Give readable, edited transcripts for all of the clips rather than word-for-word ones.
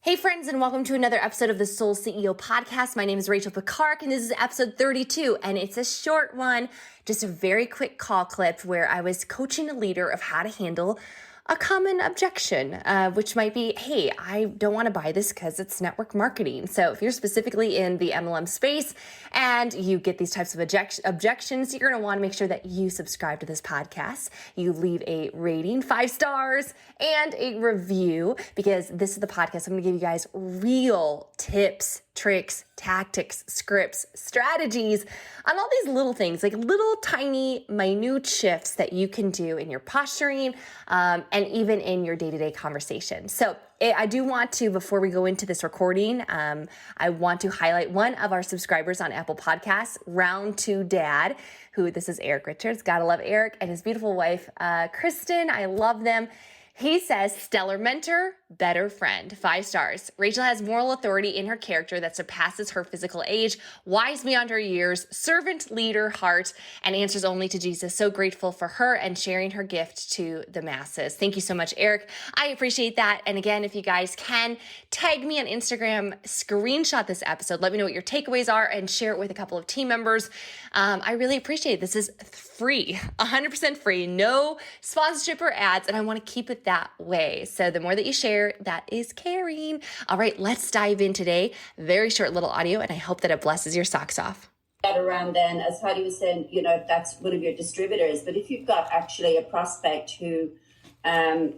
Hey friends, and welcome to another episode of the Soul CEO podcast. My name is Rachel Picard, and this is episode 32, and it's a short one, just a very quick call clip where I was coaching a leader of how to handle a common objection, which might be, hey, I don't want to buy this because it's network marketing. So if you're specifically in the MLM space and you get these types of objections, you're going to want to make sure that you subscribe to this podcast. You leave a rating, 5 stars, and a review, because this is the podcast. I'm going to give you guys real tips, tricks, tactics, scripts, strategies on all these little things, like little tiny minute shifts that you can do in your posturing and even in your day-to-day conversation. So I do want to, before we go into this recording, I want to highlight one of our subscribers on Apple Podcasts, Round 2 Dad, who this is Eric Richards. Gotta love Eric, and his beautiful wife, Kristen. I love them. He says, stellar mentor, better friend, 5 stars. Rachel has moral authority in her character that surpasses her physical age, wise beyond her years, servant, leader, heart, and answers only to Jesus. So grateful for her and sharing her gift to the masses. Thank you so much, Eric. I appreciate that. And again, if you guys can, tag me on Instagram, screenshot this episode, let me know what your takeaways are, and share it with a couple of team members. I really appreciate it. This is free, 100% free, no sponsorship or ads, and I want to keep it that way. So the more that you share, that is caring. All right, let's dive in today. Very short little audio, and I hope that it blesses your socks off. Around then, as Heidi was saying, if that's one of your distributors, but if you've got actually a prospect who,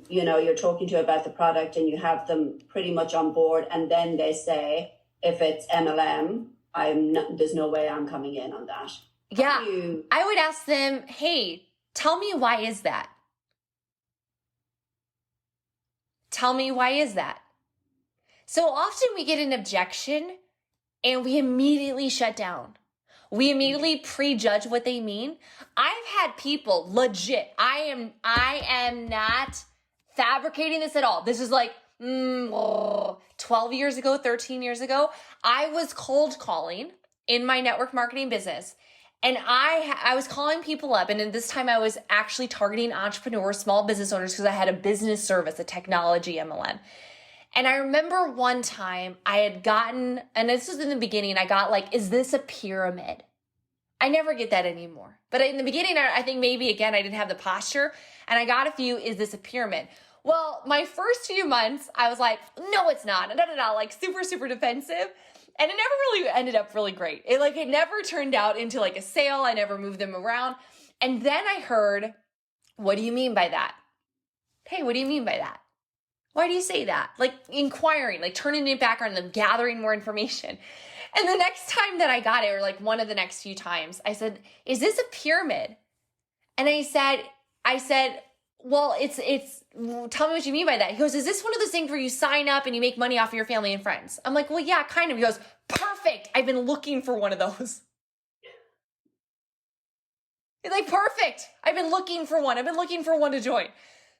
you're talking to about the product and you have them pretty much on board, and then they say, if it's MLM, there's no way I'm coming in on that. Yeah, I would ask them, hey, tell me why is that? Tell me why is that? So often we get an objection and we immediately shut down. We immediately prejudge what they mean. I've had people legit, I am not fabricating this at all. This is like 12 years ago, 13 years ago, I was cold calling in my network marketing business. And I was calling people up, and this time I was actually targeting entrepreneurs, small business owners, because I had a business service, a technology MLM. And I remember one time I had gotten, and this was in the beginning, I got like, is this a pyramid? I never get that anymore. But in the beginning, I think maybe, again, I didn't have the posture, and I got a few, is this a pyramid? Well, my first few months, I was like, no, it's not, like super, super defensive. And it never really ended up really great. It never turned out into like a sale. I never moved them around. And then I heard, what do you mean by that? Hey, what do you mean by that? Why do you say that? Like inquiring, like turning it back on them, gathering more information. And the next time that I got it, or like one of the next few times, I said, is this a pyramid? And I said, well, it's, tell me what you mean by that. He goes, is this one of those things where you sign up and you make money off of your family and friends? I'm like, well, yeah, kind of. He goes, perfect. I've been looking for one of those. He's like, perfect. I've been looking for one. I've been looking for one to join.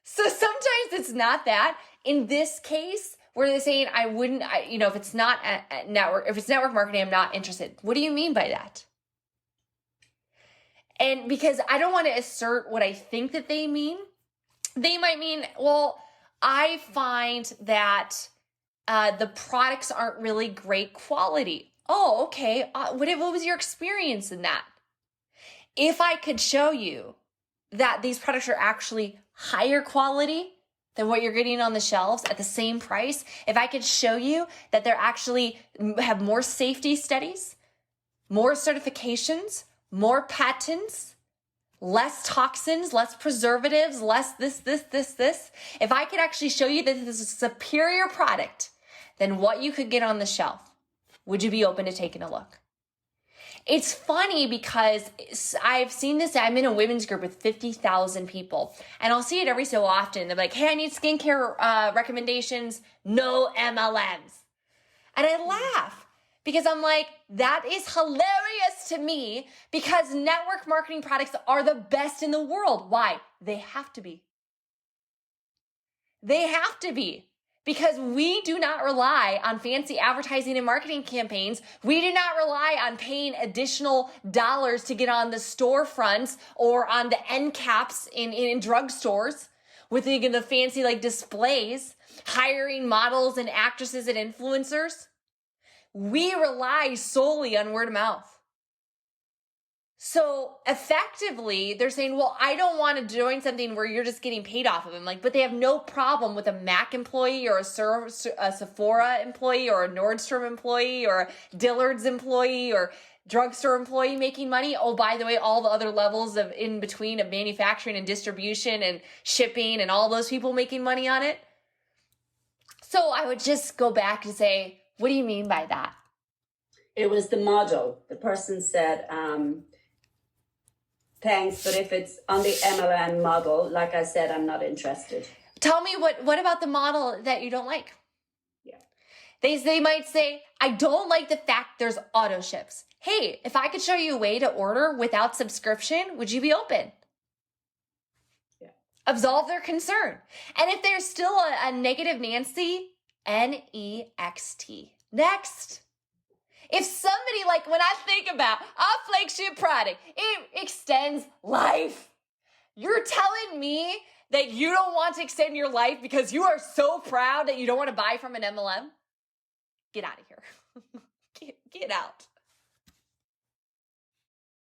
So sometimes it's not that. In this case, where they're saying, if it's not a network, if it's network marketing, I'm not interested. What do you mean by that? And because I don't want to assert what I think that they mean, they might mean, well, I find that the products aren't really great quality. Oh, okay. What was your experience in that? If I could show you that these products are actually higher quality than what you're getting on the shelves at the same price, if I could show you that they're actually have more safety studies, more certifications, more patents, less toxins, less preservatives, less this. If I could actually show you that this is a superior product than what you could get on the shelf, would you be open to taking a look? It's funny because I've seen this. I'm in a women's group with 50,000 people, and I'll see it every so often. They're like, hey, I need skincare recommendations, no MLMs. And I laugh. Because I'm like, that is hilarious to me, because network marketing products are the best in the world. Why? They have to be. They have to be. Because we do not rely on fancy advertising and marketing campaigns. We do not rely on paying additional dollars to get on the storefronts or on the end caps in drugstores with the fancy like displays. hiring models and actresses and influencers. We rely solely on word of mouth. So effectively, they're saying, well, I don't want to join something where you're just getting paid off of them. Like, but they have no problem with a Mac employee or a Sephora employee or a Nordstrom employee or a Dillard's employee or drugstore employee making money. Oh, by the way, all the other levels of in between of manufacturing and distribution and shipping and all those people making money on it. So I would just go back and say, what do you mean by that? It was the model. The person said, thanks, but if it's on the MLM model, like I said, I'm not interested. Tell me what about the model that you don't like? Yeah. They might say, I don't like the fact there's auto ships. Hey, if I could show you a way to order without subscription, would you be open? Yeah. Absolve their concern. And if there's still a negative Nancy, N-E-X-T. Next. If somebody, like when I think about our flagship product, it extends life. You're telling me that you don't want to extend your life because you are so proud that you don't want to buy from an MLM? Get out of here. Get out.